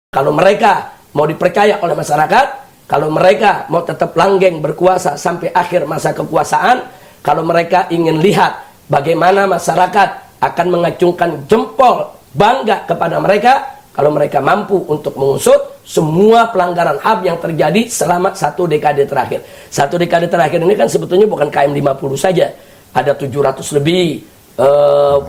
Kalau mereka mau dipercaya oleh masyarakat, kalau mereka mau tetap langgeng berkuasa sampai akhir masa kekuasaan, kalau mereka ingin lihat bagaimana masyarakat akan mengacungkan jempol bangga kepada mereka, kalau mereka mampu untuk mengusut semua pelanggaran HAM yang terjadi selama 1 dekade terakhir. 1 dekade terakhir ini kan sebetulnya bukan KM 50 saja. Ada 700 lebih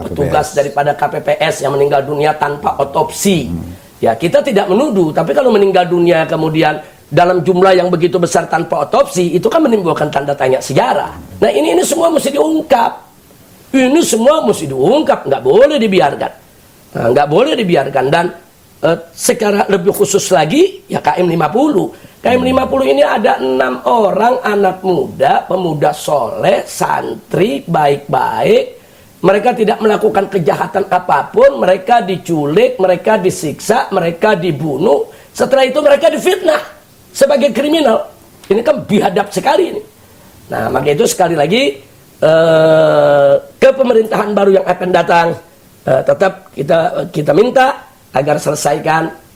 petugas daripada KPPS yang meninggal dunia tanpa otopsi. Ya, kita tidak menuduh, tapi kalau meninggal dunia kemudian dalam jumlah yang begitu besar tanpa otopsi, itu kan menimbulkan tanda tanya sejarah. Nah, ini semua mesti diungkap. Ini semua mesti diungkap, nggak boleh dibiarkan. Nah, nggak boleh dibiarkan. Dan secara lebih khusus lagi, ya KM 50. KM 50 ini ada 6 orang anak muda, pemuda soleh, santri, baik-baik. Mereka tidak melakukan kejahatan apapun, mereka diculik, mereka disiksa, mereka dibunuh. Setelah itu mereka difitnah sebagai kriminal. Ini kan biadab sekali ini. Nah, maka itu sekali lagi ke pemerintahan baru yang akan datang, tetap kita minta agar selesaikan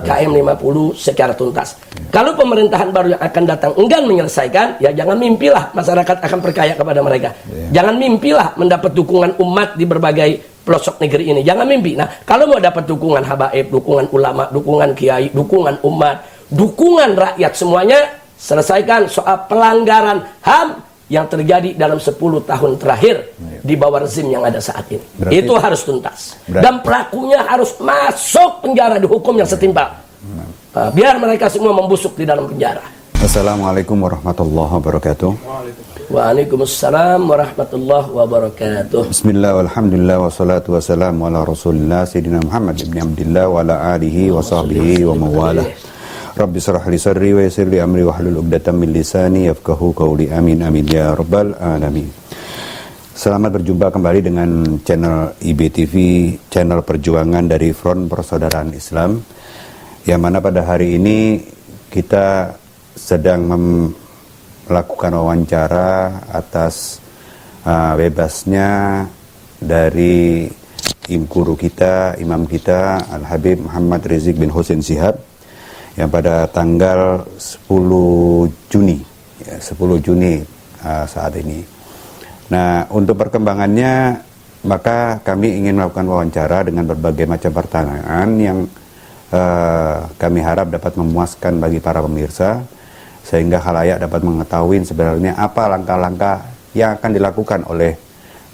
KM 50 secara tuntas. Kalau pemerintahan baru yang akan datang enggan menyelesaikan, ya jangan mimpilah masyarakat akan percaya kepada mereka. Jangan mimpilah mendapat dukungan umat di berbagai pelosok negeri ini. Jangan mimpi. Nah, kalau mau dapat dukungan habaib, dukungan ulama, dukungan kiai, dukungan umat, dukungan rakyat semuanya, selesaikan soal pelanggaran HAM yang terjadi dalam 10 tahun terakhir di bawah rezim yang ada saat ini. Itu harus tuntas. Dan pelakunya harus masuk penjara, dihukum yang setimpal. Biar mereka semua membusuk di dalam penjara. Assalamualaikum warahmatullahi wabarakatuh. Waalaikumsalam warahmatullahi wabarakatuh. Bismillah walhamdulillah wassalatu wassalamu ala rasulillah Sayyidina Muhammad ibn Abdillah wa ala alihi wa sahbihi wa mawalah. Rabbi shrah li sadri wa yassir li amri wahlul 'uqdatam min lisani yafqahu qawli. Amin amin ya rabbal alamin. Selamat berjumpa kembali dengan channel IBTV, channel perjuangan dari Front Persaudaraan Islam, yang mana pada hari ini kita sedang melakukan wawancara atas bebasnya dari guru kita, imam kita Al-Habib Muhammad Rizik bin Hussein Shihab yang pada tanggal 10 Juni saat ini. Nah, untuk perkembangannya, maka kami ingin melakukan wawancara dengan berbagai macam pertanyaan yang kami harap dapat memuaskan bagi para pemirsa, sehingga khalayak dapat mengetahui sebenarnya apa langkah-langkah yang akan dilakukan oleh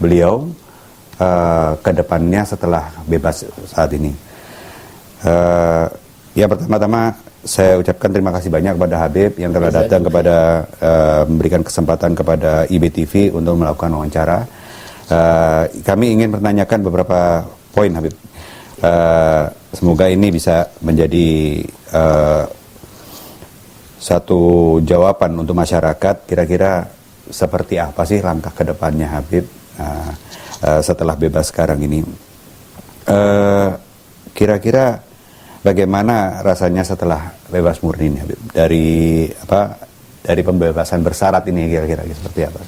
beliau ke depannya setelah bebas saat ini. Ya, pertama-tama saya ucapkan terima kasih banyak kepada Habib yang telah datang kepada memberikan kesempatan kepada IBTV untuk melakukan wawancara. Kami ingin menanyakan beberapa poin, Habib. Semoga ini bisa menjadi satu jawaban untuk masyarakat. Kira-kira seperti apa sih langkah ke depannya Habib setelah bebas sekarang ini? Kira-kira bagaimana rasanya setelah bebas murni ini, Habib? Dari pembebasan bersyarat ini kira-kira seperti apa?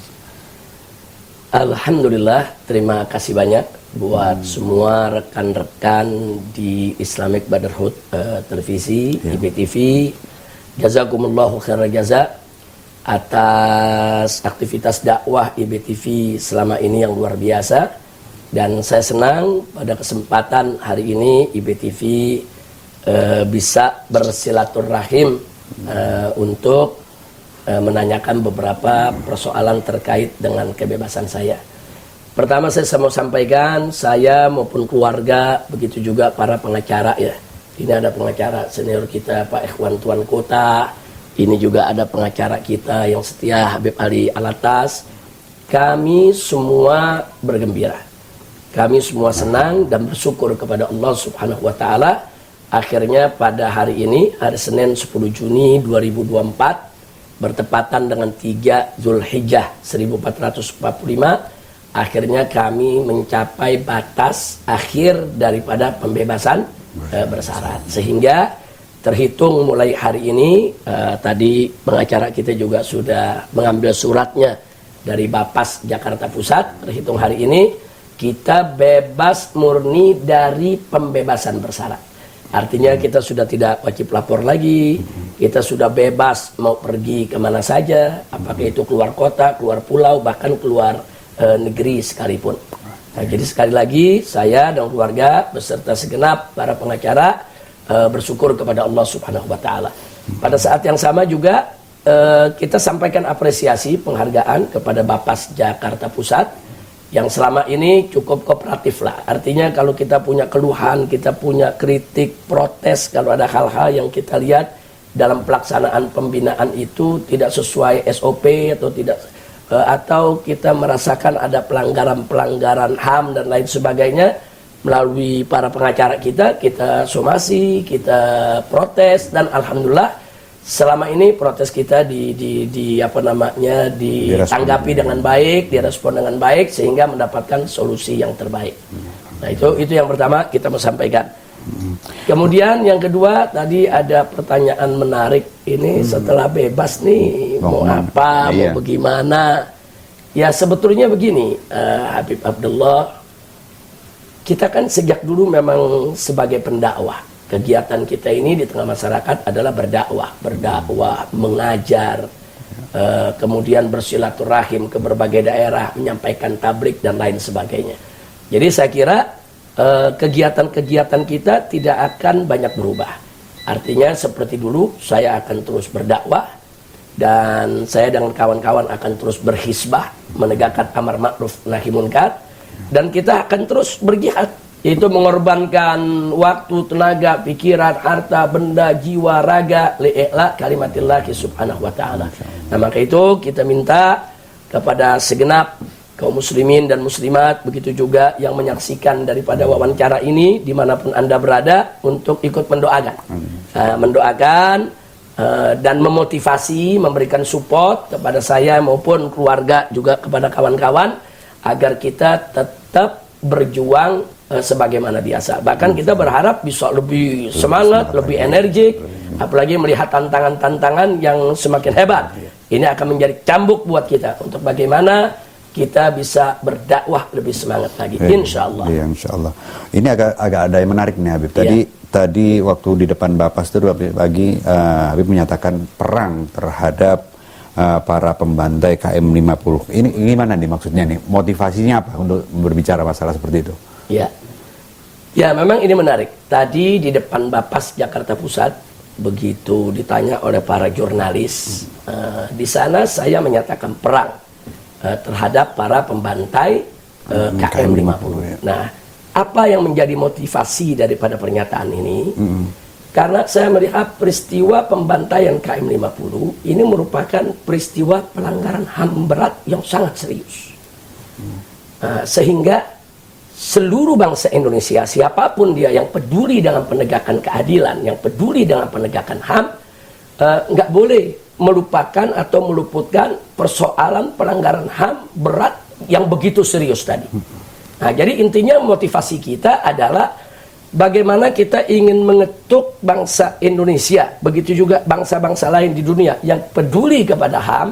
Alhamdulillah, terima kasih banyak buat semua rekan-rekan di Islamic Brotherhood televisi, IBTV. Jazakumullahu khairal jaza atas aktivitas dakwah IBTV selama ini yang luar biasa. Dan saya senang pada kesempatan hari ini IBTV bisa bersilaturahim untuk menanyakan beberapa persoalan terkait dengan kebebasan saya. Pertama, saya mau sampaikan, saya maupun keluarga, begitu juga para pengacara ya. Ini ada pengacara senior kita Pak Ikhwan Tuan Kota, ini juga ada pengacara kita yang setia Habib Ali Alatas. Kami semua bergembira, kami semua senang dan bersyukur kepada Allah Subhanahu wa Ta'ala. Akhirnya pada hari ini, hari Senin 10 Juni 2024, bertepatan dengan 3 Zulhijjah 1445, akhirnya kami mencapai batas akhir daripada pembebasan bersyarat. Sehingga terhitung mulai hari ini, tadi pengacara kita juga sudah mengambil suratnya dari Bapas Jakarta Pusat, terhitung hari ini kita bebas murni dari pembebasan bersyarat. Artinya kita sudah tidak wajib lapor lagi, kita sudah bebas mau pergi kemana saja, apakah itu keluar kota, keluar pulau, bahkan keluar negeri sekalipun. Nah, jadi sekali lagi saya dan keluarga beserta segenap para pengacara bersyukur kepada Allah Subhanahu wa taala. Pada saat yang sama juga kita sampaikan apresiasi penghargaan kepada Bapas Jakarta Pusat yang selama ini cukup kooperatif lah. Artinya kalau kita punya keluhan, kita punya kritik, protes, kalau ada hal-hal yang kita lihat dalam pelaksanaan pembinaan itu tidak sesuai SOP atau tidak, atau kita merasakan ada pelanggaran-pelanggaran HAM dan lain sebagainya, melalui para pengacara kita somasi, kita protes, dan alhamdulillah selama ini protes kita ditanggapi dengan baik, direspon dengan baik, sehingga mendapatkan solusi yang terbaik. Nah, itu yang pertama kita mau sampaikan. Kemudian yang kedua, tadi ada pertanyaan menarik ini, setelah bebas nih mau apa, mau bagaimana? Ya sebetulnya begini, Habib Abdullah, kita kan sejak dulu memang sebagai pendakwah. Kegiatan kita ini di tengah masyarakat adalah berdakwah, mengajar, kemudian bersilaturahim ke berbagai daerah, menyampaikan tablik dan lain sebagainya. Jadi saya kira kegiatan-kegiatan kita tidak akan banyak berubah. Artinya seperti dulu saya akan terus berdakwah, dan saya dengan kawan-kawan akan terus berhisbah, menegakkan amar ma'ruf nahi munkar, dan kita akan terus berjihad. Itu mengorbankan waktu, tenaga, pikiran, harta, benda, jiwa, raga, li'la kalimatillahi subhanahu wa ta'ala. Nah, maka itu kita minta kepada segenap kaum muslimin dan muslimat, begitu juga yang menyaksikan daripada wawancara ini dimanapun Anda berada, untuk ikut mendoakan. Mendoakan dan memotivasi, memberikan support kepada saya maupun keluarga, juga kepada kawan-kawan, agar kita tetap berjuang sebagaimana biasa. Bahkan kita berharap bisa lebih semangat, lebih energik, apalagi melihat tantangan-tantangan yang semakin hebat. Ini akan menjadi cambuk buat kita untuk bagaimana kita bisa berdakwah lebih semangat lagi, insya Allah. Iya, insya Allah. Ini agak ada yang menarik nih, Habib. Tadi waktu di depan Bapas itu pagi, Habib menyatakan perang terhadap para pembantai KM 50. Ini gimana nih maksudnya nih? Motivasinya apa untuk berbicara masalah seperti itu? Ya, memang ini menarik. Tadi di depan Bapas Jakarta Pusat, begitu ditanya oleh para jurnalis, di sana saya menyatakan perang terhadap para pembantai KM 50. Nah, apa yang menjadi motivasi daripada pernyataan ini? Karena saya melihat peristiwa pembantaian KM 50 ini merupakan peristiwa pelanggaran HAM berat yang sangat serius. Sehingga seluruh bangsa Indonesia, siapapun dia yang peduli dengan penegakan keadilan, yang peduli dengan penegakan HAM, nggak boleh melupakan atau meluputkan persoalan pelanggaran HAM berat yang begitu serius tadi. Nah, jadi intinya motivasi kita adalah bagaimana kita ingin mengetuk bangsa Indonesia, begitu juga bangsa-bangsa lain di dunia yang peduli kepada HAM,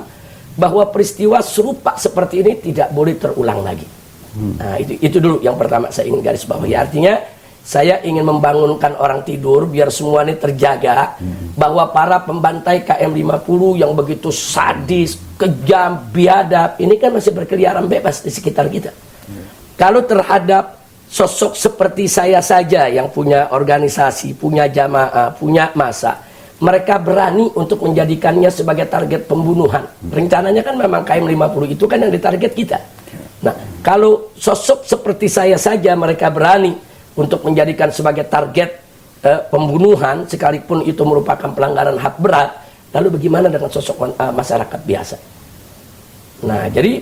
bahwa peristiwa serupa seperti ini tidak boleh terulang lagi. Nah, itu dulu yang pertama saya ingin garis bawahi. Artinya saya ingin membangunkan orang tidur biar semua ini terjaga, bahwa para pembantai KM 50 yang begitu sadis, kejam, biadab, ini kan masih berkeliaran bebas di sekitar kita. Kalau terhadap sosok seperti saya saja yang punya organisasi, punya jamaah, punya massa, mereka berani untuk menjadikannya sebagai target pembunuhan. Rencananya kan memang KM 50 itu kan yang ditarget kita. Nah, kalau sosok seperti saya saja mereka berani untuk menjadikan sebagai target pembunuhan, sekalipun itu merupakan pelanggaran HAM berat, lalu bagaimana dengan sosok masyarakat biasa? Nah, jadi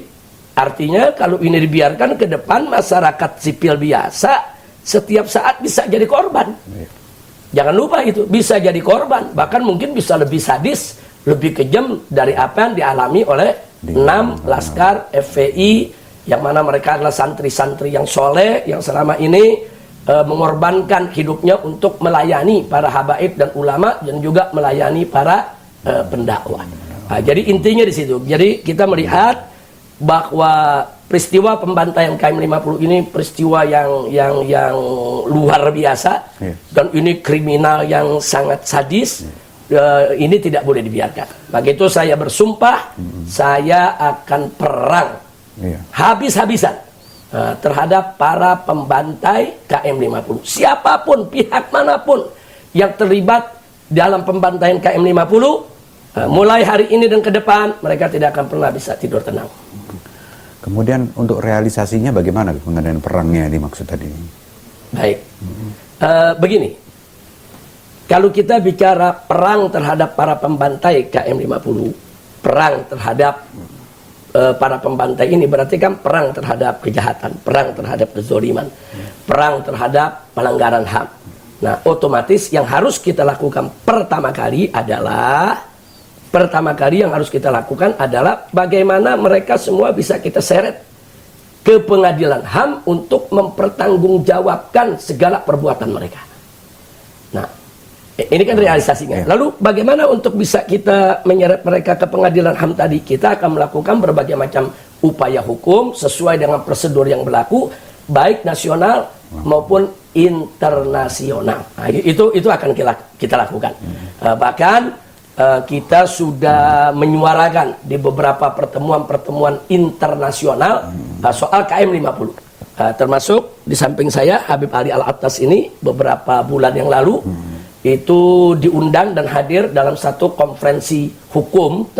artinya kalau ini dibiarkan ke depan, masyarakat sipil biasa setiap saat bisa jadi korban. Jangan lupa itu, bisa jadi korban, bahkan mungkin bisa lebih sadis, lebih kejam dari apa yang dialami oleh 6 Laskar FPI, yang mana mereka adalah santri-santri yang soleh, yang selama ini mengorbankan hidupnya untuk melayani para habaib dan ulama, dan juga melayani para pendakwah. Nah, jadi intinya di situ. Jadi kita melihat bahwa peristiwa pembantaian KM 50 ini peristiwa yang luar biasa, dan ini kriminal yang sangat sadis. Ini tidak boleh dibiarkan. Maka itu saya bersumpah, saya akan perang habis-habisan terhadap para pembantai KM 50. Siapapun, pihak manapun yang terlibat dalam pembantaian KM 50, mulai hari ini dan ke depan, mereka tidak akan pernah bisa tidur tenang. Kemudian untuk realisasinya bagaimana pengendalian perangnya dimaksud tadi? Baik, begini, kalau kita bicara perang terhadap para pembantai KM 50, perang terhadap para pembantai ini berarti kan perang terhadap kejahatan, perang terhadap kezaliman, perang terhadap pelanggaran HAM. Nah, otomatis yang harus kita lakukan pertama kali adalah bagaimana mereka semua bisa kita seret ke pengadilan HAM untuk mempertanggungjawabkan segala perbuatan mereka. Nah, ini kan realisasinya. Lalu bagaimana untuk bisa kita menyeret mereka ke pengadilan HAM tadi? Kita akan melakukan berbagai macam upaya hukum sesuai dengan prosedur yang berlaku, baik nasional maupun internasional. Nah, itu akan kita lakukan. Bahkan kita sudah menyuarakan di beberapa pertemuan internasional soal KM 50. Termasuk di samping saya Habib Ali Al-Attas ini beberapa bulan yang lalu itu diundang dan hadir dalam satu konferensi hukum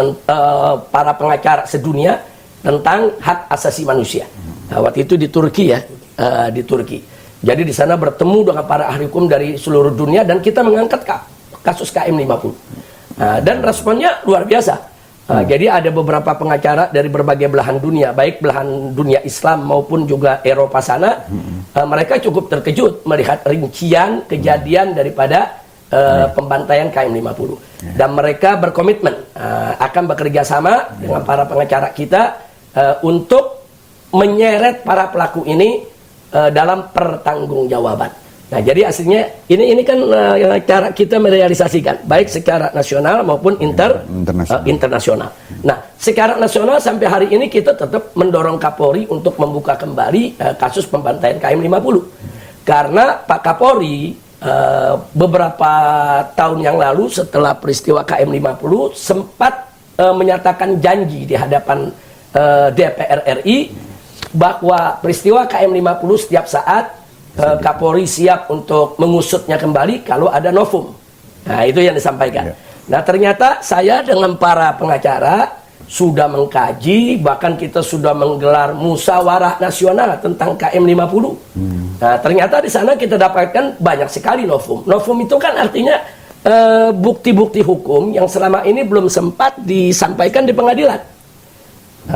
para pengacara sedunia tentang hak asasi manusia. Waktu itu di Turki ya, di Turki. Jadi di sana bertemu dengan para ahli hukum dari seluruh dunia dan kita mengangkat kasus KM 50. Dan responnya luar biasa. Jadi ada beberapa pengacara dari berbagai belahan dunia, baik belahan dunia Islam maupun juga Eropa sana. Mereka cukup terkejut melihat rincian kejadian daripada pembantaian KM 50. Dan mereka berkomitmen akan bekerja sama dengan para pengacara kita untuk menyeret para pelaku ini dalam pertanggungjawaban. Nah, jadi aslinya ini kan cara kita merealisasikan baik secara nasional maupun internasional. Nah, secara nasional sampai hari ini kita tetap mendorong Kapolri untuk membuka kembali kasus pembantaian KM 50. Karena Pak Kapolri beberapa tahun yang lalu setelah peristiwa KM 50 sempat menyatakan janji di hadapan DPR RI bahwa peristiwa KM 50 setiap saat Kapolri siap untuk mengusutnya kembali kalau ada novum. Nah, itu yang disampaikan. Nah, ternyata saya dengan para pengacara sudah mengkaji, bahkan kita sudah menggelar musyawarah nasional tentang KM 50. Nah, ternyata di sana kita dapatkan banyak sekali novum. Novum itu kan artinya bukti-bukti hukum yang selama ini belum sempat disampaikan di pengadilan.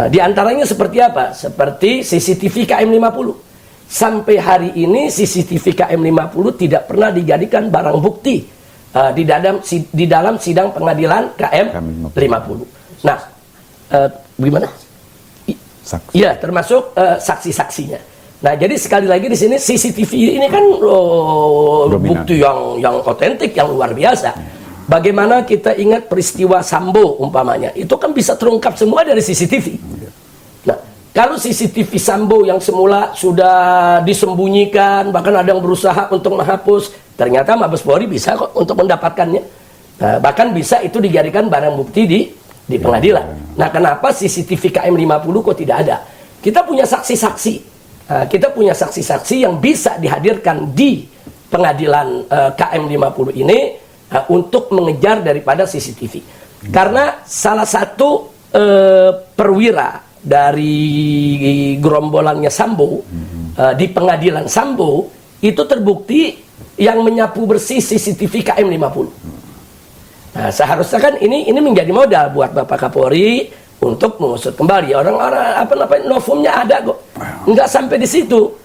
Di antaranya seperti apa? Seperti CCTV KM 50. Sampai hari ini CCTV KM 50 tidak pernah dijadikan barang bukti di dalam sidang pengadilan KM 50. Nah, gimana? Iya, termasuk saksi-saksinya. Nah, jadi sekali lagi di sini CCTV ini kan bukti yang otentik, yang luar biasa. Bagaimana kita ingat peristiwa Sambo umpamanya, itu kan bisa terungkap semua dari CCTV. Nah, kalau CCTV Sambo yang semula sudah disembunyikan, bahkan ada yang berusaha untuk menghapus, ternyata Mabes Polri bisa kok untuk mendapatkannya. Nah, bahkan bisa itu dijadikan barang bukti di pengadilan. Nah, kenapa CCTV KM 50 kok tidak ada? Kita punya saksi-saksi. Kita punya saksi-saksi yang bisa dihadirkan di pengadilan KM 50 ini untuk mengejar daripada CCTV. Karena salah satu perwira dari gerombolannya Sambo di pengadilan Sambo itu terbukti yang menyapu bersih CCTV KM 50. Nah, seharusnya kan ini menjadi modal buat Bapak Kapolri untuk mengusut kembali. Orang-orang novumnya ada kok. Enggak sampai di situ.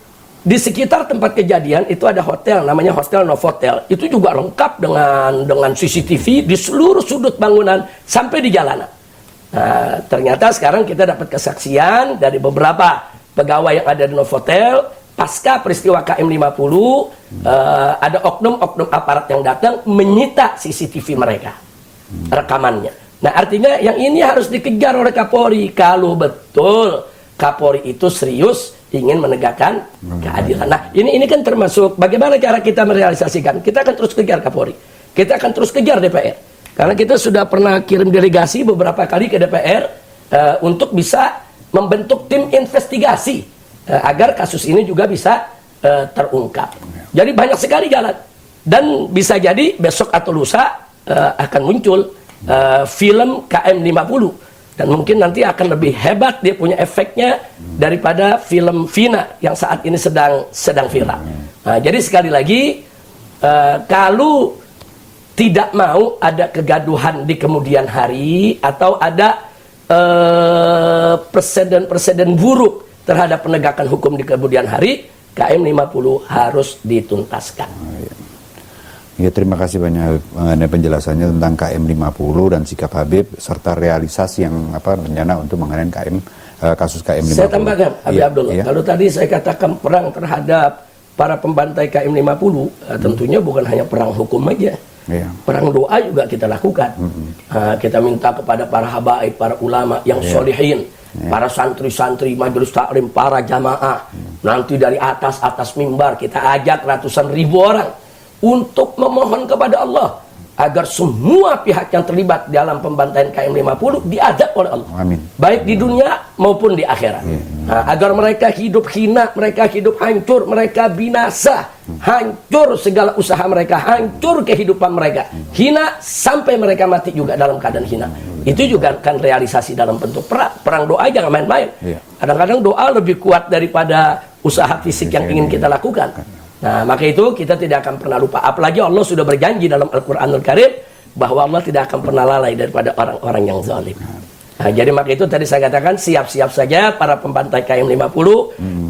Di sekitar tempat kejadian itu ada hotel namanya Hostel Novotel. Itu juga lengkap dengan CCTV di seluruh sudut bangunan sampai di jalanan. Nah, ternyata sekarang kita dapat kesaksian dari beberapa pegawai yang ada di Novotel pasca peristiwa KM 50 ada oknum-oknum aparat yang datang menyita CCTV mereka, rekamannya. Nah, artinya yang ini harus dikejar oleh Kapolri kalau betul Kapolri itu serius ingin menegakkan keadilan. Nah, ini kan termasuk bagaimana cara kita merealisasikan. Kita akan terus kejar Kapolri. Kita akan terus kejar DPR. Karena kita sudah pernah kirim delegasi beberapa kali ke DPR untuk bisa membentuk tim investigasi agar kasus ini juga bisa terungkap. Jadi banyak sekali jalan. Dan bisa jadi besok atau lusa akan muncul film KM50. Dan mungkin nanti akan lebih hebat, dia punya efeknya daripada film Vina yang saat ini sedang viral. Nah, jadi sekali lagi, kalau tidak mau ada kegaduhan di kemudian hari atau ada presiden-presiden buruk terhadap penegakan hukum di kemudian hari, KM50 harus dituntaskan. Ya, terima kasih banyak mengenai penjelasannya tentang KM50 dan sikap Habib serta realisasi yang rencana untuk mengenai kasus KM50. Saya tambahkan, Habib Abdullah, kalau tadi saya katakan perang terhadap para pembantai KM50, tentunya bukan hanya perang hukum aja. Perang doa juga kita lakukan. Kita minta kepada para habaib, para ulama yang solihin, para santri-santri majelis taklim, para jamaah, nanti dari atas mimbar kita ajak ratusan ribu orang untuk memohon kepada Allah agar semua pihak yang terlibat dalam pembantaian KM50 diazab oleh Allah. Amin. Baik di dunia maupun di akhirat. Agar mereka hidup hina, mereka hidup hancur, mereka binasa, hancur segala usaha mereka, hancur kehidupan mereka, hina sampai mereka mati juga dalam keadaan hina. Itu juga kan realisasi dalam bentuk perang doa, jangan main-main. Kadang-kadang doa lebih kuat daripada usaha fisik yang ingin kita lakukan. Nah, maka itu kita tidak akan pernah lupa. Apalagi Allah sudah berjanji dalam Al-Quranul Karim bahwa Allah tidak akan pernah lalai daripada orang-orang yang zalim. Nah, jadi maka itu tadi saya katakan siap-siap saja para pembantai KM50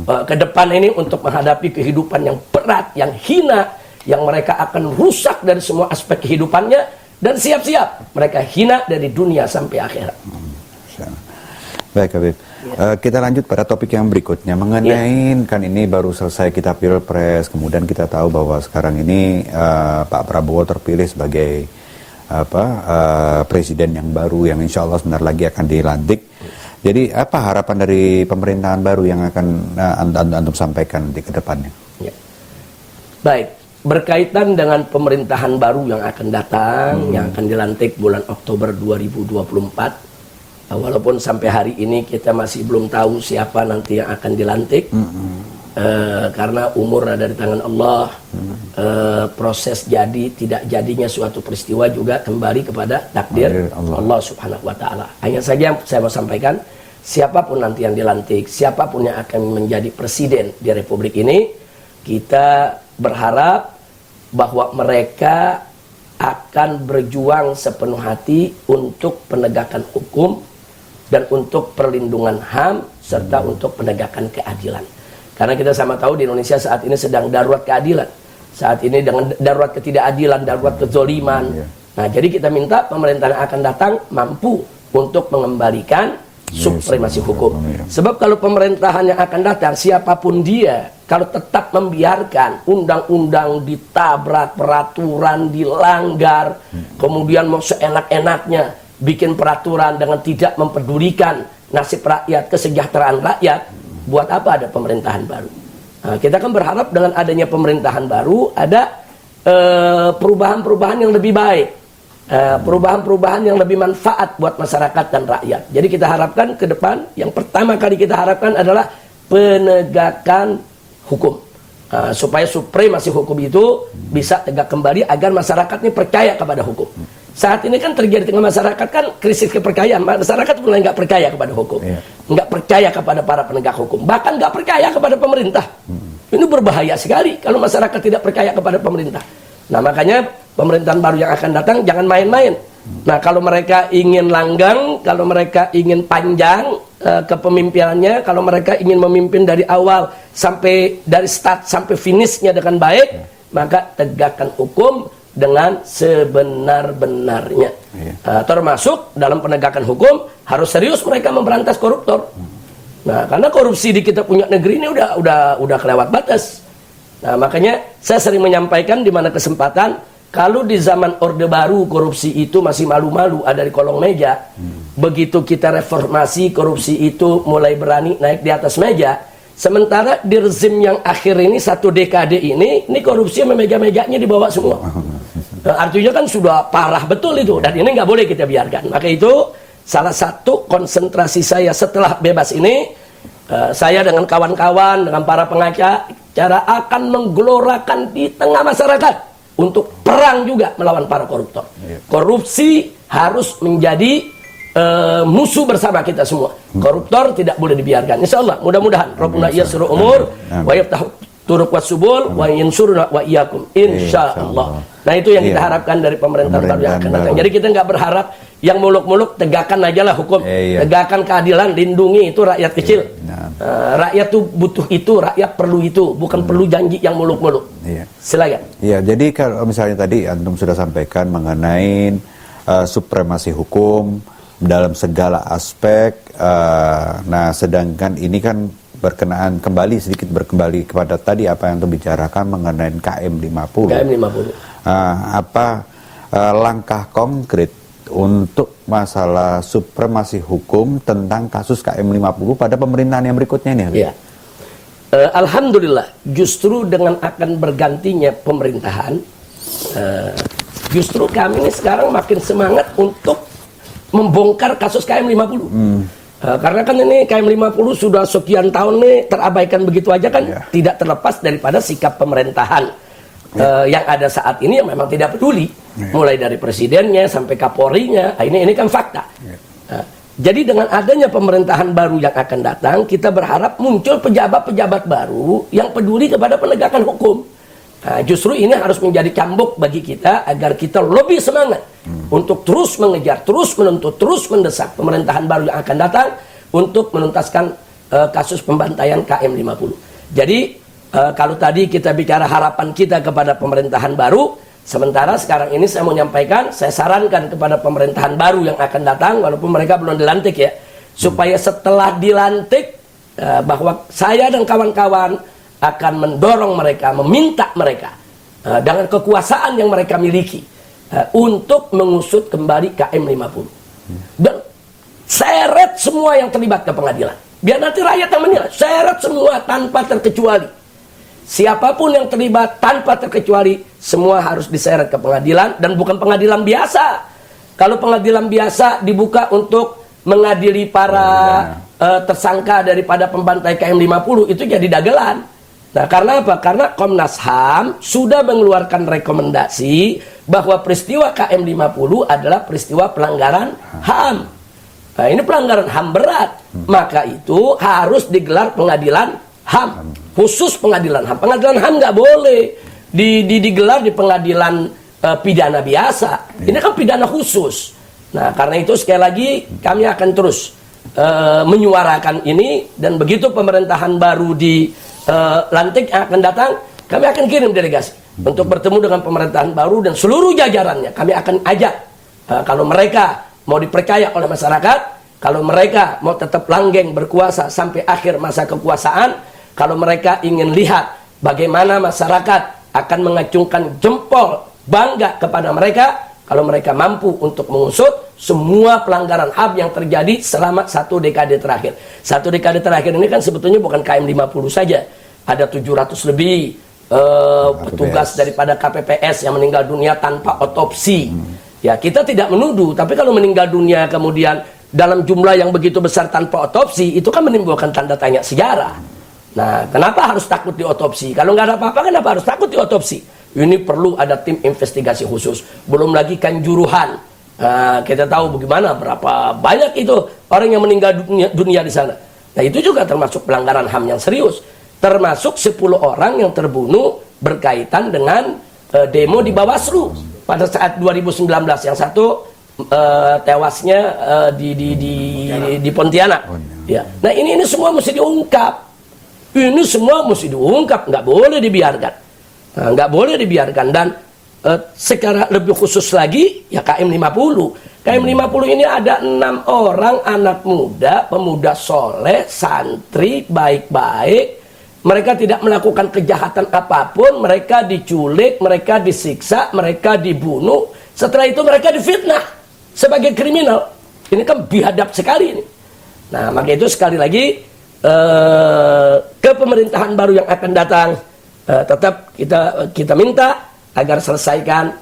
ke depan ini untuk menghadapi kehidupan yang berat, yang hina, yang mereka akan rusak dari semua aspek kehidupannya, dan siap-siap mereka hina dari dunia sampai akhirat. Baik, Habib. Kita lanjut pada topik yang berikutnya mengenai kan ini baru selesai kita pilpres, kemudian kita tahu bahwa sekarang ini Pak Prabowo terpilih sebagai presiden yang baru yang insya Allah sebentar lagi akan dilantik. Jadi apa harapan dari pemerintahan baru yang akan antum sampaikan di kedepannya? Baik, berkaitan dengan pemerintahan baru yang akan datang, yang akan dilantik bulan Oktober 2024. Walaupun sampai hari ini kita masih belum tahu siapa nanti yang akan dilantik, karena umur ada di tangan Allah. Proses jadi tidak jadinya suatu peristiwa juga kembali kepada takdir Allah Subhanahu Wa Taala. Hanya saja yang saya mau sampaikan, siapapun nanti yang dilantik, siapapun yang akan menjadi presiden di Republik ini, kita berharap bahwa mereka akan berjuang sepenuh hati untuk penegakan hukum dan untuk perlindungan HAM serta untuk penegakan keadilan. Karena kita sama tahu di Indonesia saat ini sedang darurat keadilan. Saat ini dengan darurat ketidakadilan, darurat kezoliman. Nah, jadi kita minta pemerintah yang akan datang mampu untuk mengembalikan supremasi hukum. Sebab kalau pemerintahan yang akan datang, siapapun dia, kalau tetap membiarkan undang-undang ditabrak, peraturan dilanggar, kemudian mau seenak-enaknya bikin peraturan dengan tidak mempedulikan nasib rakyat, kesejahteraan rakyat, buat apa ada pemerintahan baru? Nah, kita kan berharap dengan adanya pemerintahan baru ada perubahan-perubahan yang lebih baik, perubahan-perubahan yang lebih manfaat buat masyarakat dan rakyat. Jadi kita harapkan ke depan, yang pertama kali kita harapkan adalah penegakan hukum, supaya supremasi hukum itu bisa tegak kembali agar masyarakat ini percaya kepada hukum. Saat ini kan terjadi di tengah masyarakat kan krisis kepercayaan. Masyarakat mulai nggak percaya kepada hukum, nggak percaya kepada para penegak hukum, bahkan nggak percaya kepada pemerintah. Ini berbahaya sekali kalau masyarakat tidak percaya kepada pemerintah. Nah, makanya pemerintahan baru yang akan datang jangan main-main. Nah, kalau mereka ingin langgeng, kalau mereka ingin panjang kepemimpinannya, kalau mereka ingin memimpin dari awal sampai dari start sampai finishnya dengan baik, maka tegakkan hukum dengan sebenar-benarnya. Termasuk dalam penegakan hukum harus serius mereka memberantas koruptor. Nah, karena korupsi di kita punya negeri ini udah kelewat batas. Nah, makanya saya sering menyampaikan di mana kesempatan, kalau di zaman Orde Baru korupsi itu masih malu-malu ada di kolong meja, begitu kita reformasi, korupsi itu mulai berani naik di atas meja. Sementara di rezim yang akhir ini, 1 dekade ini korupsi memegang-meganya dibawa semua. Artinya kan sudah parah betul itu, dan ini nggak boleh kita biarkan. Maka itu salah satu konsentrasi saya setelah bebas ini, saya dengan kawan-kawan, dengan para pengacara akan menggelorakan di tengah masyarakat untuk perang juga melawan para koruptor. Korupsi harus menjadi musuh bersama kita semua. Koruptor tidak boleh dibiarkan. Insyaallah, mudah-mudahan Rabbuna yasru umur wa yaftahu turuq wasubul wa yansuruna wa iyyakum insyaallah. Nah, itu yang kita harapkan dari pemerintahan baru yang akan datang. Jadi kita nggak berharap yang muluk-muluk, tegakkan aja lah hukum, tegakkan keadilan, lindungi itu rakyat kecil. Rakyat tuh butuh itu, rakyat perlu itu, bukan perlu janji yang muluk-muluk. Silakan. Iya, jadi kalau misalnya tadi antum sudah sampaikan mengenai supremasi hukum dalam segala aspek, nah sedangkan ini kan berkenaan sedikit berkembali kepada tadi apa yang bicarakan mengenai KM50. Apa langkah konkret untuk masalah supremasi hukum tentang kasus KM50 pada pemerintahan yang berikutnya ini? Ya. Alhamdulillah, justru dengan akan bergantinya pemerintahan, justru kami ini sekarang makin semangat untuk membongkar kasus KM50. Karena kan ini KM50 sudah sekian tahun nih terabaikan begitu aja kan, tidak terlepas daripada sikap pemerintahan yang ada saat ini yang memang tidak peduli, mulai dari presidennya sampai kapolrinya. Ini kan fakta. Jadi dengan adanya pemerintahan baru yang akan datang, kita berharap muncul pejabat-pejabat baru yang peduli kepada penegakan hukum. Justru ini harus menjadi cambuk bagi kita agar kita lebih semangat untuk terus mengejar, terus menuntut, terus mendesak pemerintahan baru yang akan datang untuk menuntaskan kasus pembantaian KM50. Jadi kalau tadi kita bicara harapan kita kepada pemerintahan baru, sementara sekarang ini saya mau menyampaikan, saya sarankan kepada pemerintahan baru yang akan datang, walaupun mereka belum dilantik ya, supaya setelah dilantik bahwa saya dan kawan-kawan akan mendorong mereka, meminta mereka dengan kekuasaan yang mereka miliki untuk mengusut kembali KM50 dan seret semua yang terlibat ke pengadilan. Biar nanti rakyat yang menilai, seret semua tanpa terkecuali. Siapapun yang terlibat tanpa terkecuali, semua harus diseret ke pengadilan, dan bukan pengadilan biasa. Kalau pengadilan biasa dibuka untuk mengadili para tersangka daripada pembantai KM50, itu jadi dagelan. Nah, karena apa? Karena Komnas HAM sudah mengeluarkan rekomendasi bahwa peristiwa KM50 adalah peristiwa pelanggaran HAM. Nah, ini pelanggaran HAM berat. Maka itu harus digelar pengadilan HAM. Khusus pengadilan HAM. Pengadilan HAM nggak boleh digelar di pengadilan pidana biasa. Ini kan pidana khusus. Nah, karena itu sekali lagi kami akan terus menyuarakan ini, dan begitu pemerintahan baru lantik yang akan datang, kami akan kirim delegasi untuk bertemu dengan pemerintahan baru dan seluruh jajarannya. Kami akan ajak, kalau mereka mau dipercaya oleh masyarakat, kalau mereka mau tetap langgeng berkuasa sampai akhir masa kekuasaan, kalau mereka ingin lihat bagaimana masyarakat akan mengacungkan jempol bangga kepada mereka, kalau mereka mampu untuk mengusut semua pelanggaran HAM yang terjadi selama 1 dekade terakhir. 1 dekade terakhir ini kan sebetulnya bukan KM50 saja. Ada 700 lebih petugas daripada KPPS yang meninggal dunia tanpa otopsi. Ya, kita tidak menuduh, tapi kalau meninggal dunia kemudian dalam jumlah yang begitu besar tanpa otopsi, itu kan menimbulkan tanda tanya sejarah. Nah, kenapa harus takut diotopsi? Kalau nggak ada apa-apa, kenapa harus takut diotopsi? Ini perlu ada tim investigasi khusus. Belum lagi Kanjuruhan. Kita tahu bagaimana, berapa banyak itu orang yang meninggal dunia di sana. Nah, itu juga termasuk pelanggaran HAM yang serius. Termasuk 10 orang yang terbunuh berkaitan dengan demo di Bawaslu pada saat 2019. Yang satu tewasnya di Pontianak. Ya. Nah, ini semua mesti diungkap. Ini semua mesti diungkap, nggak boleh dibiarkan. Nah, nggak boleh dibiarkan. Dan secara lebih khusus lagi, ya KM50. KM50 ini ada 6 orang anak muda, pemuda soleh, santri, baik-baik. Mereka tidak melakukan kejahatan apapun, mereka diculik, mereka disiksa, mereka dibunuh. Setelah itu mereka difitnah sebagai kriminal. Ini kan biadab sekali ini. Nah, maka itu sekali lagi ke pemerintahan baru yang akan datang tetap kita minta agar selesaikan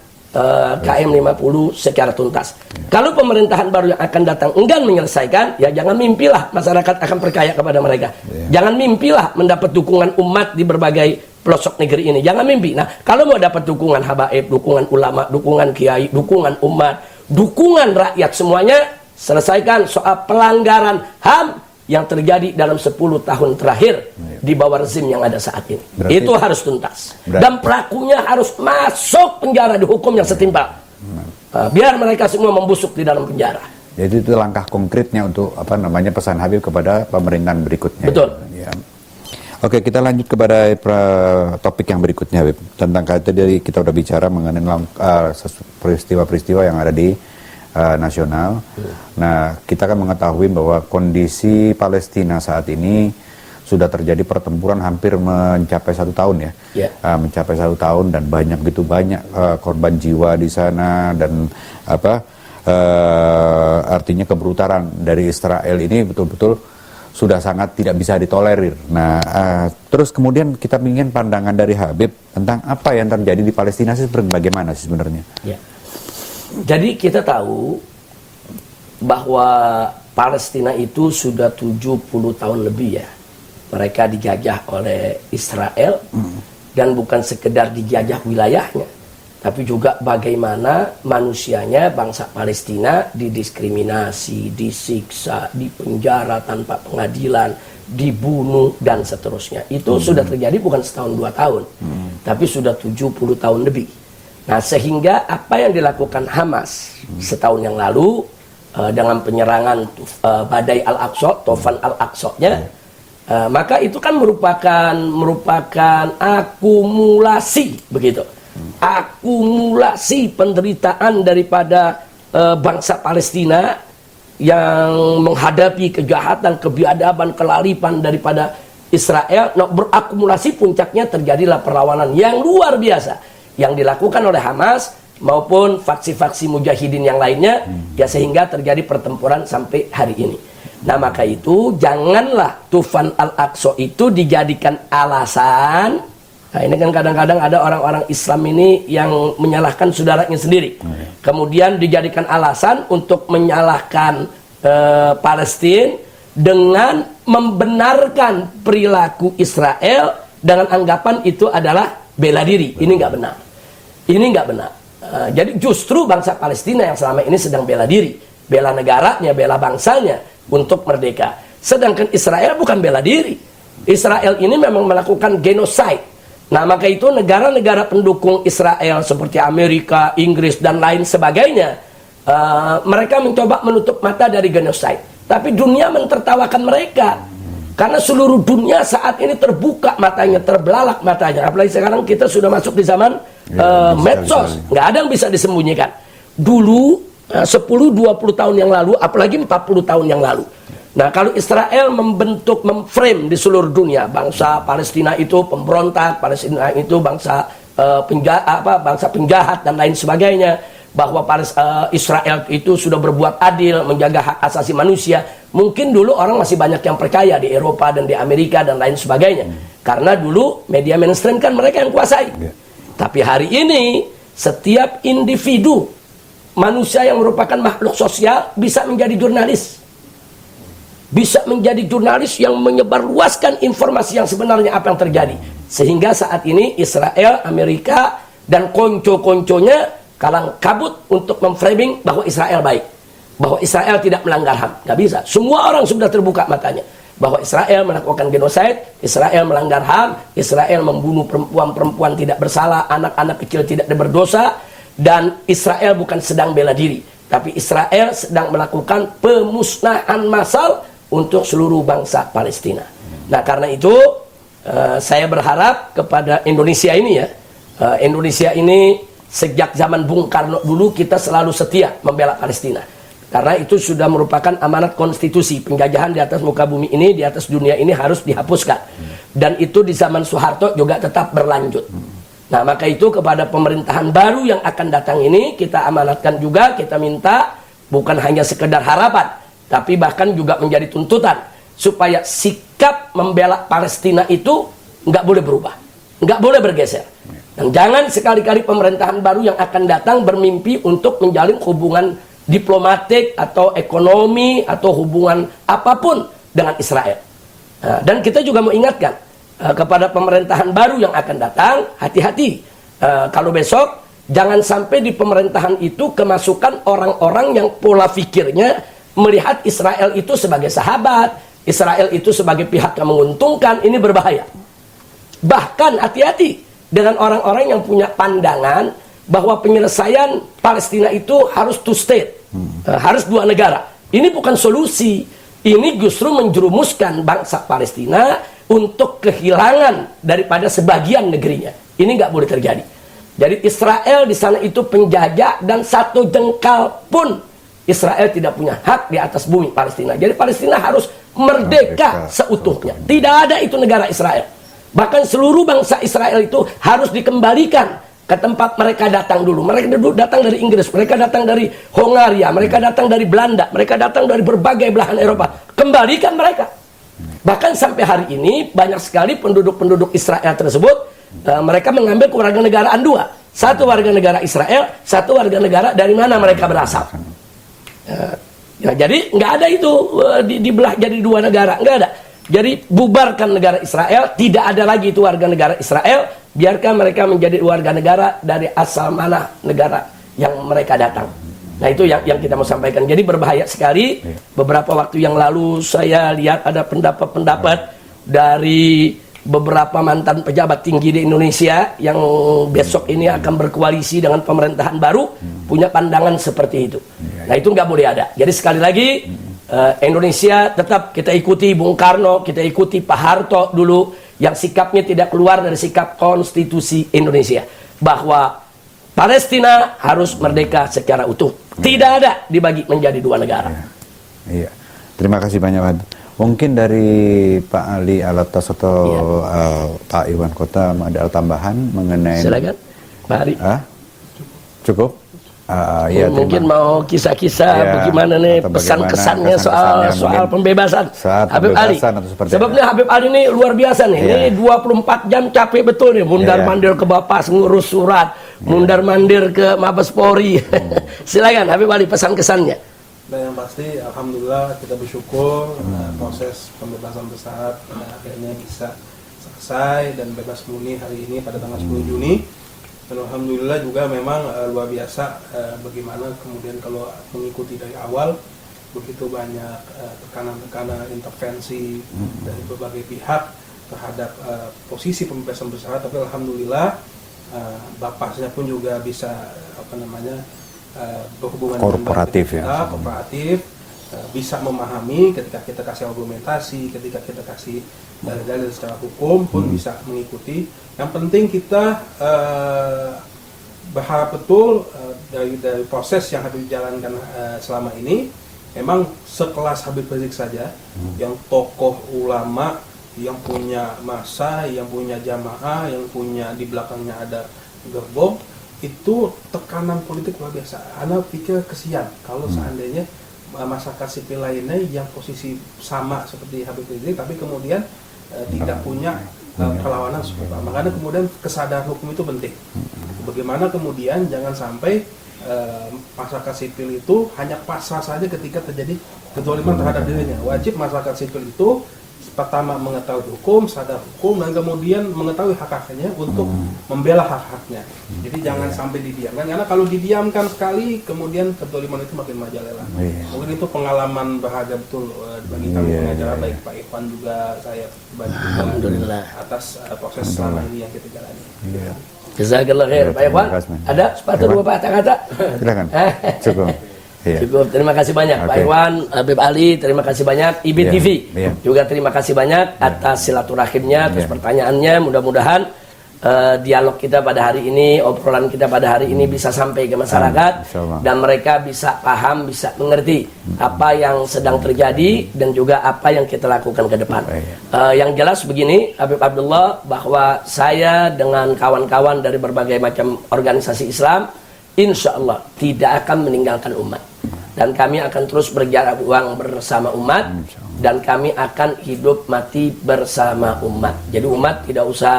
KM 50 secara tuntas. Kalau pemerintahan baru yang akan datang enggan menyelesaikan, ya jangan mimpilah masyarakat akan percaya kepada mereka. Jangan mimpilah mendapat dukungan umat di berbagai pelosok negeri ini. Jangan mimpi. Nah, kalau mau dapat dukungan habaib, dukungan ulama, dukungan kiai, dukungan umat, dukungan rakyat semuanya, selesaikan soal pelanggaran HAM yang terjadi dalam 10 tahun terakhir di bawah rezim yang ada saat ini. Itu harus tuntas. Dan pelakunya harus masuk penjara, dihukum yang setimpal. Biar mereka semua membusuk di dalam penjara. Jadi itu langkah konkretnya untuk pesan Habib kepada pemerintahan berikutnya. Betul. Ya. Oke, kita lanjut kepada topik yang berikutnya, Habib. Tentang tadi kita udah bicara mengenai peristiwa-peristiwa yang ada di nasional. Nah, kita kan mengetahui bahwa kondisi Palestina saat ini sudah terjadi pertempuran hampir mencapai 1 tahun ya. Mencapai 1 tahun dan banyak korban jiwa di sana dan artinya kebrutalan dari Israel ini betul-betul sudah sangat tidak bisa ditolerir. Nah, terus kemudian kita ingin pandangan dari Habib tentang apa yang terjadi di Palestina sih, bagaimana sih sebenarnya? Ya. Jadi kita tahu bahwa Palestina itu sudah 70 tahun lebih ya. Mereka dijajah oleh Israel dan bukan sekedar dijajah wilayahnya, tapi juga bagaimana manusianya, bangsa Palestina didiskriminasi, disiksa, dipenjara tanpa pengadilan, dibunuh dan seterusnya. Itu sudah terjadi bukan setahun 2 tahun, tapi sudah 70 tahun lebih. Nah, sehingga apa yang dilakukan Hamas setahun yang lalu dengan penyerangan Badai Al-Aqsa, Tofan Al-Aqsa-nya, maka itu kan merupakan akumulasi begitu. Akumulasi penderitaan daripada bangsa Palestina yang menghadapi kejahatan, kebiadaban, kelalipan daripada Israel. Nah, berakumulasi puncaknya terjadilah perlawanan yang luar biasa yang dilakukan oleh Hamas maupun faksi-faksi mujahidin yang lainnya, ya sehingga terjadi pertempuran sampai hari ini. Nah, maka itu janganlah Tufan Al-Aqsa itu dijadikan alasan. Nah, ini kan kadang-kadang ada orang-orang Islam ini yang menyalahkan saudaranya sendiri. Kemudian dijadikan alasan untuk menyalahkan Palestina dengan membenarkan perilaku Israel dengan anggapan itu adalah bela diri. Ini nggak benar. Ini nggak benar. Jadi justru bangsa Palestina yang selama ini sedang bela diri, bela negaranya, bela bangsanya untuk merdeka. Sedangkan Israel bukan bela diri. Israel ini memang melakukan genocide. Nah, maka itu negara-negara pendukung Israel seperti Amerika, Inggris dan lain sebagainya, mereka mencoba menutup mata dari genocide. Tapi dunia mentertawakan mereka. Karena seluruh dunia saat ini terbuka matanya, terbelalak matanya. Apalagi sekarang kita sudah masuk di zaman medsos. Nggak ada yang bisa disembunyikan. Dulu 10-20 tahun yang lalu, apalagi 40 tahun yang lalu. Nah, kalau Israel memframe di seluruh dunia, bangsa Palestina itu pemberontak, Palestina itu bangsa penjahat dan lain sebagainya, bahwa Israel itu sudah berbuat adil, menjaga hak asasi manusia. Mungkin dulu orang masih banyak yang percaya di Eropa dan di Amerika dan lain sebagainya. Karena dulu media mainstream kan mereka yang kuasai. Tapi hari ini setiap individu manusia yang merupakan makhluk sosial bisa menjadi jurnalis. Bisa menjadi jurnalis yang menyebarluaskan informasi yang sebenarnya apa yang terjadi. Sehingga saat ini Israel, Amerika dan konco-konconya kalang kabut untuk memframing bahwa Israel baik, bahwa Israel tidak melanggar HAM. Nggak bisa. Semua orang sudah terbuka matanya bahwa Israel melakukan genocide, Israel melanggar HAM, Israel membunuh perempuan-perempuan tidak bersalah, anak-anak kecil tidak berdosa, dan Israel bukan sedang bela diri, tapi Israel sedang melakukan pemusnahan massal untuk seluruh bangsa Palestina. Nah, karena itu saya berharap kepada Indonesia ini ya, Indonesia ini sejak zaman Bung Karno dulu kita selalu setia membela Palestina. Karena itu sudah merupakan amanat konstitusi. Penjajahan di atas muka bumi ini, di atas dunia ini harus dihapuskan. Dan itu di zaman Soeharto juga tetap berlanjut. Nah, maka itu kepada pemerintahan baru yang akan datang ini, kita amanatkan juga, kita minta bukan hanya sekedar harapan, tapi bahkan juga menjadi tuntutan supaya sikap membela Palestina itu nggak boleh berubah, nggak boleh bergeser. Dan jangan sekali-kali pemerintahan baru yang akan datang bermimpi untuk menjalin hubungan diplomatik atau ekonomi atau hubungan apapun dengan Israel. Dan kita juga mau ingatkan kepada pemerintahan baru yang akan datang, hati-hati. Kalau besok jangan sampai di pemerintahan itu kemasukan orang-orang yang pola pikirnya melihat Israel itu sebagai sahabat, Israel itu sebagai pihak yang menguntungkan. Ini berbahaya. Bahkan hati-hati dengan orang-orang yang punya pandangan bahwa penyelesaian Palestina itu harus two state, harus dua negara. Ini bukan solusi. Ini justru menjerumuskan bangsa Palestina untuk kehilangan daripada sebagian negerinya. Ini nggak boleh terjadi. Jadi Israel di sana itu penjajah, dan satu jengkal pun Israel tidak punya hak di atas bumi Palestina. Jadi Palestina harus merdeka seutuhnya. Tidak ada itu negara Israel. Bahkan seluruh bangsa Israel itu harus dikembalikan ke tempat mereka datang dulu. Mereka dulu datang dari Inggris, mereka datang dari Hongaria, mereka datang dari Belanda, mereka datang dari berbagai belahan Eropa. Kembalikan mereka. Bahkan sampai hari ini banyak sekali penduduk-penduduk Israel tersebut, mereka mengambil kewarganegaraan dua. Satu warga negara Israel, satu warga negara dari mana mereka berasal. Jadi nggak ada itu dibelah jadi dua negara, nggak ada. Jadi bubarkan negara Israel, tidak ada lagi itu warga negara Israel, biarkan mereka menjadi warga negara dari asal mana negara yang mereka datang. Nah itu yang kita mau sampaikan. Jadi berbahaya sekali. Beberapa waktu yang lalu saya lihat ada pendapat-pendapat dari beberapa mantan pejabat tinggi di Indonesia yang besok ini akan berkoalisi dengan pemerintahan baru, punya pandangan seperti itu. Nah itu nggak boleh ada. Jadi sekali lagi, Indonesia tetap kita ikuti Bung Karno, kita ikuti Pak Harto dulu, yang sikapnya tidak keluar dari sikap konstitusi Indonesia, bahwa Palestina harus merdeka secara utuh, tidak ada dibagi menjadi dua negara. Iya. Terima kasih banyak, Pak. Mungkin dari Pak Ali Alatas atau Pak Iwan Kota ada tambahan mengenai. Silakan, Pak Ali. Cukup. Ya, mungkin mau kisah-kisah bagaimana nih pesan-kesannya soal pembebasan Habib Ali. Sebabnya Habib Ali ini luar biasa nih. Ini 24 jam capek betul nih. Mundar-mandir ke Bapas ngurus surat, mundar-mandir ke Mabes Polri. Silakan Habib Ali, pesan-kesannya. Dan yang pasti alhamdulillah kita bersyukur proses pembebasan bersyarat akhirnya bisa selesai dan bebas murni hari ini pada tanggal 10 Juni. Dan alhamdulillah juga memang luar biasa bagaimana kemudian kalau mengikuti dari awal begitu banyak tekanan-tekanan intervensi dari berbagai pihak terhadap posisi pembebasan bersyarat, tapi alhamdulillah Bapaknya pun juga bisa berhubungan kooperatif dengan kooperatif, bisa memahami ketika kita kasih argumentasi, ketika kita kasih dalil secara hukum pun bisa mengikuti. Yang penting kita berharap betul dari proses yang Habib jalankan selama ini, memang sekelas Habib Rizik saja yang tokoh ulama, yang punya massa, yang punya jamaah, yang punya di belakangnya ada gerbong, itu tekanan politik luar biasa. Anda pikir kesian kalau seandainya masyarakat sipil lainnya yang posisi sama seperti Habib Rizik tapi kemudian tidak punya perlawanan seperti apa. Makanya kemudian kesadaran hukum itu penting. Bagaimana kemudian jangan sampai masyarakat sipil itu hanya pasrah saja ketika terjadi kezaliman terhadap dirinya. Wajib masyarakat sipil itu pertama mengetahui hukum, sadar hukum, dan kemudian mengetahui hak-haknya untuk membela hak-haknya. Jadi jangan sampai didiamkan, karena kalau didiamkan sekali, kemudian kezaliman itu makin merajalela. Mungkin itu pengalaman berharga betul bagi kami pengacara, baik Pak Ikhwan juga saya pribadi juga atas proses selama ini yang kita jalani. Jazakallah khair. Pak Ikhwan, ada sepatah dua patah kata? Silakan. Cukup. Cukup, terima kasih banyak Pak Iwan, Habib Ali, terima kasih banyak IBTV, juga terima kasih banyak atas silaturahimnya, atas pertanyaannya. Mudah-mudahan dialog kita pada hari ini, obrolan kita pada hari ini bisa sampai ke masyarakat dan mereka bisa paham, bisa mengerti apa yang sedang terjadi dan juga apa yang kita lakukan ke depan. Yang jelas begini, Habib Abdullah, bahwa saya dengan kawan-kawan dari berbagai macam organisasi Islam, insya Allah tidak akan meninggalkan umat. dan kami akan terus berjuang bersama umat, dan kami akan hidup mati bersama umat. Jadi umat tidak usah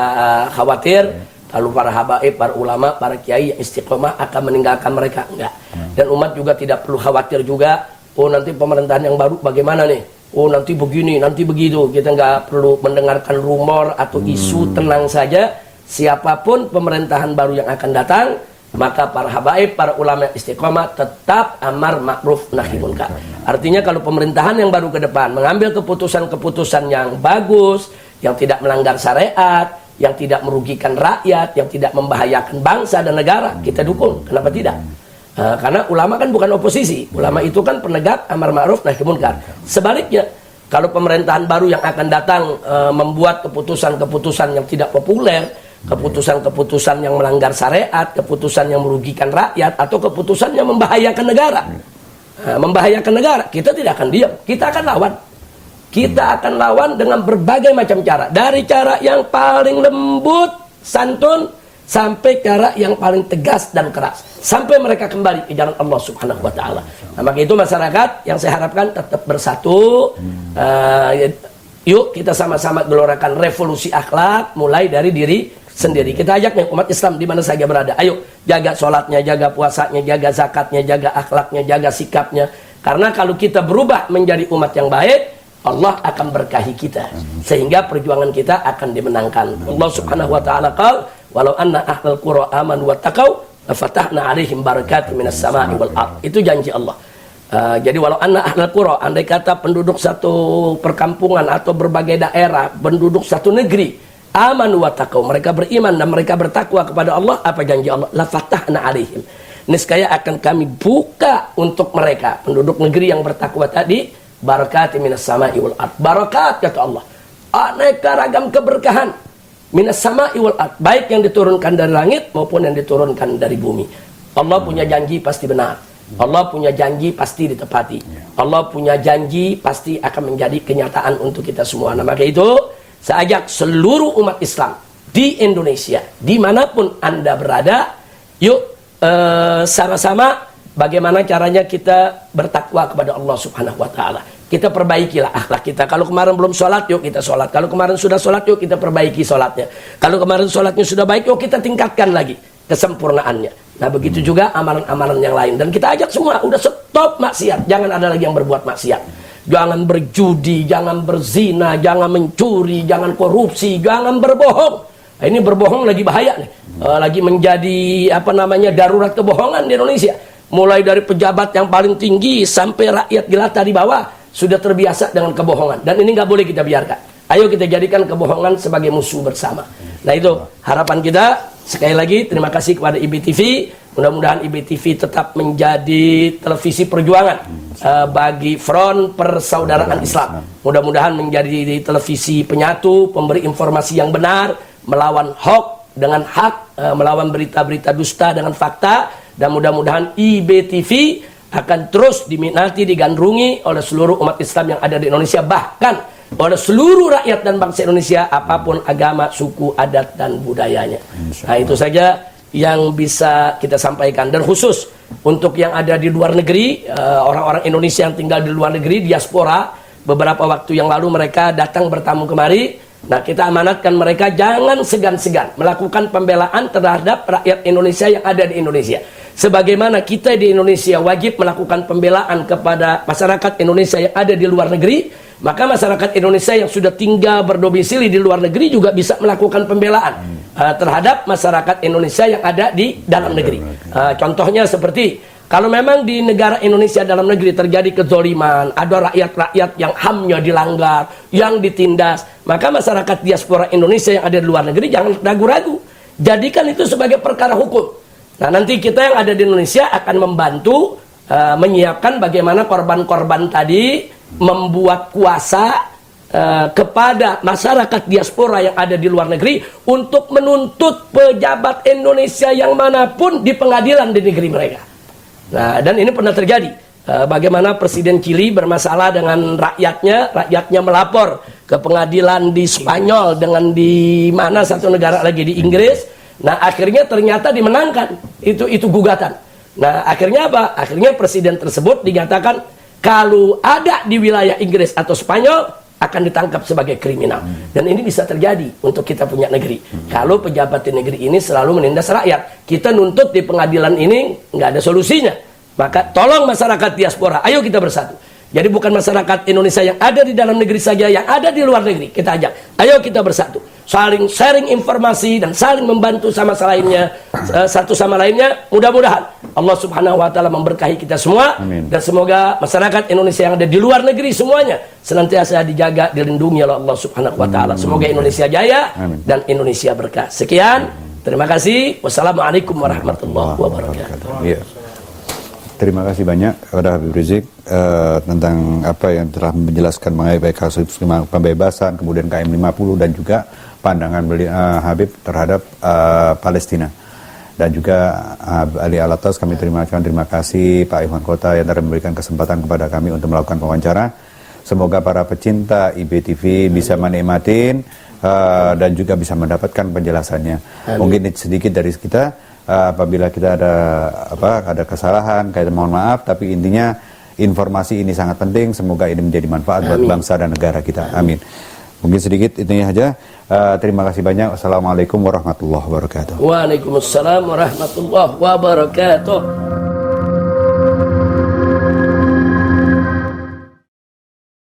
khawatir kalau para habaib, para ulama, para kiai yang istiqomah akan meninggalkan mereka, enggak. Dan umat juga tidak perlu khawatir juga, oh nanti pemerintahan yang baru bagaimana nih, oh nanti begini, nanti begitu. Kita nggak perlu mendengarkan rumor atau isu. Tenang saja, siapapun pemerintahan baru yang akan datang, maka para habaib, para ulama istiqomah tetap amar ma'ruf nahi munkar. Artinya kalau pemerintahan yang baru ke depan mengambil keputusan-keputusan yang bagus, yang tidak melanggar syariat, yang tidak merugikan rakyat, yang tidak membahayakan bangsa dan negara, kita dukung. Kenapa tidak? Karena ulama kan bukan oposisi. Ulama itu kan penegak amar ma'ruf nahi munkar. Sebaliknya, kalau pemerintahan baru yang akan datang membuat keputusan-keputusan yang tidak populer, keputusan-keputusan yang melanggar syariat, keputusan yang merugikan rakyat, atau keputusan yang membahayakan negara, membahayakan negara, kita tidak akan diam, kita akan lawan. Kita akan lawan dengan berbagai macam cara, dari cara yang paling lembut, santun, sampai cara yang paling tegas dan keras, sampai mereka kembali ke jalan Allah Subhanahu wa Ta'ala. Nah, maka itu masyarakat yang saya harapkan tetap bersatu. Yuk kita sama-sama gelorakan revolusi akhlak mulai dari diri sendiri. Kita ajak nih umat Islam di mana saja berada, ayo jaga sholatnya, jaga puasanya, jaga zakatnya, jaga akhlaknya, jaga sikapnya. Karena kalau kita berubah menjadi umat yang baik, Allah akan berkahi kita, sehingga perjuangan kita akan dimenangkan. Allah Subhanahu wa Ta'ala qala, walau anna ahlal qura amanu wattaqau lafatahna 'alaihim barakatim minas sama'i wal ard. Itu janji Allah. Jadi walau anna ahlal qura, andai kata penduduk satu perkampungan atau berbagai daerah, penduduk satu negeri, amanu wattaqau, mereka beriman dan mereka bertakwa kepada Allah, apa janji Allah? Lafatahna 'alaihim, niscaya akan kami buka untuk mereka, penduduk negeri yang bertakwa tadi, barakat minas sama'i wal ard. Barakat kata Allah, aneka ragam keberkahan minas sama'i wal ard, baik yang diturunkan dari langit maupun yang diturunkan dari bumi. Allah punya janji pasti benar. Allah punya janji pasti ditepati. Allah punya janji pasti akan menjadi kenyataan untuk kita semua. Nah, maka itu saya ajak seluruh umat Islam di Indonesia, dimanapun Anda berada, yuk sama-sama bagaimana caranya kita bertakwa kepada Allah Subhanahu wa Ta'ala. Kita perbaikilah akhlak kita. Kalau kemarin belum sholat, yuk kita sholat. Kalau kemarin sudah sholat, yuk kita perbaiki sholatnya. Kalau kemarin sholatnya sudah baik, yuk kita tingkatkan lagi kesempurnaannya. Nah, begitu juga amalan-amalan yang lain. Dan kita ajak semua, udah stop maksiat. Jangan ada lagi yang berbuat maksiat. Jangan berjudi, jangan berzina, jangan mencuri, jangan korupsi, jangan berbohong. Nah, ini berbohong lagi bahaya nih. Lagi menjadi darurat kebohongan di Indonesia. Mulai dari pejabat yang paling tinggi sampai rakyat jelata di bawah sudah terbiasa dengan kebohongan, dan ini nggak boleh kita biarkan. Ayo kita jadikan kebohongan sebagai musuh bersama. Nah, itu harapan kita. Sekali lagi terima kasih kepada IBTV. Mudah-mudahan IBTV tetap menjadi televisi perjuangan bagi front persaudaraan Islam. Mudah-mudahan menjadi televisi penyatu, pemberi informasi yang benar, melawan hoax dengan hak, melawan berita-berita dusta dengan fakta. Dan mudah-mudahan IBTV akan terus diminati, digandrungi oleh seluruh umat Islam yang ada di Indonesia, bahkan oleh seluruh rakyat dan bangsa Indonesia, apapun agama, suku, adat, dan budayanya. Nah, itu saja yang bisa kita sampaikan. Dan khusus untuk yang ada di luar negeri, orang-orang Indonesia yang tinggal di luar negeri, diaspora, beberapa waktu yang lalu mereka datang bertamu kemari. Nah, kita amanatkan mereka jangan segan-segan melakukan pembelaan terhadap rakyat Indonesia yang ada di Indonesia. Sebagaimana kita di Indonesia wajib melakukan pembelaan kepada masyarakat Indonesia yang ada di luar negeri, maka masyarakat Indonesia yang sudah tinggal berdomisili di luar negeri juga bisa melakukan pembelaan terhadap masyarakat Indonesia yang ada di dalam negeri. Contohnya seperti, kalau memang di negara Indonesia dalam negeri terjadi kezoliman, ada rakyat-rakyat yang HAM-nya dilanggar, yang ditindas, maka masyarakat diaspora Indonesia yang ada di luar negeri jangan ragu-ragu, jadikan itu sebagai perkara hukum. Nah, nanti kita yang ada di Indonesia akan membantu menyiapkan bagaimana korban-korban tadi, membuat kuasa kepada masyarakat diaspora yang ada di luar negeri untuk menuntut pejabat Indonesia yang manapun di pengadilan di negeri mereka. Nah, dan ini pernah terjadi. Bagaimana Presiden Chili bermasalah dengan rakyatnya melapor ke pengadilan di Spanyol dengan di mana satu negara lagi di Inggris. Nah, akhirnya ternyata dimenangkan itu gugatan. Nah, akhirnya apa? Akhirnya presiden tersebut dinyatakan kalau ada di wilayah Inggris atau Spanyol akan ditangkap sebagai kriminal. Dan ini bisa terjadi untuk kita punya negeri. Kalau pejabat di negeri ini selalu menindas rakyat. Kita nuntut di pengadilan ini nggak ada solusinya. Maka tolong masyarakat diaspora, ayo kita bersatu. Jadi bukan masyarakat Indonesia yang ada di dalam negeri saja, yang ada di luar negeri. Kita ajak, ayo kita bersatu. Saling sharing informasi dan saling membantu sama lainnya, satu sama lainnya. Mudah-mudahan Allah Subhanahu wa taala memberkahi kita semua. Amin. Dan semoga masyarakat Indonesia yang ada di luar negeri semuanya senantiasa dijaga, dilindungi oleh Allah Subhanahu wa taala. Semoga Indonesia jaya. Amin. Dan Indonesia berkah. Sekian, terima kasih. Wassalamualaikum warahmatullahi wabarakatuh. Iya. Terima kasih banyak kepada Habib Rizik tentang apa yang telah menjelaskan mengenai kasus pembebasan, kemudian KM 50 dan juga pandangan Habib terhadap Palestina. Dan juga Ali Alatas, kami terima kasih Pak Iwan Kota yang telah memberikan kesempatan kepada kami untuk melakukan wawancara. Semoga para pecinta IBTV bisa menikmatin dan juga bisa mendapatkan penjelasannya. Amin. Mungkin sedikit dari kita. Apabila kita ada kesalahan, kita mohon maaf, tapi intinya informasi ini sangat penting. Semoga ini menjadi manfaat buat bangsa dan negara kita. Amin. Mungkin sedikit intinya saja. Terima kasih banyak. Wassalamualaikum warahmatullahi wabarakatuh. Waalaikumsalam warahmatullahi wabarakatuh.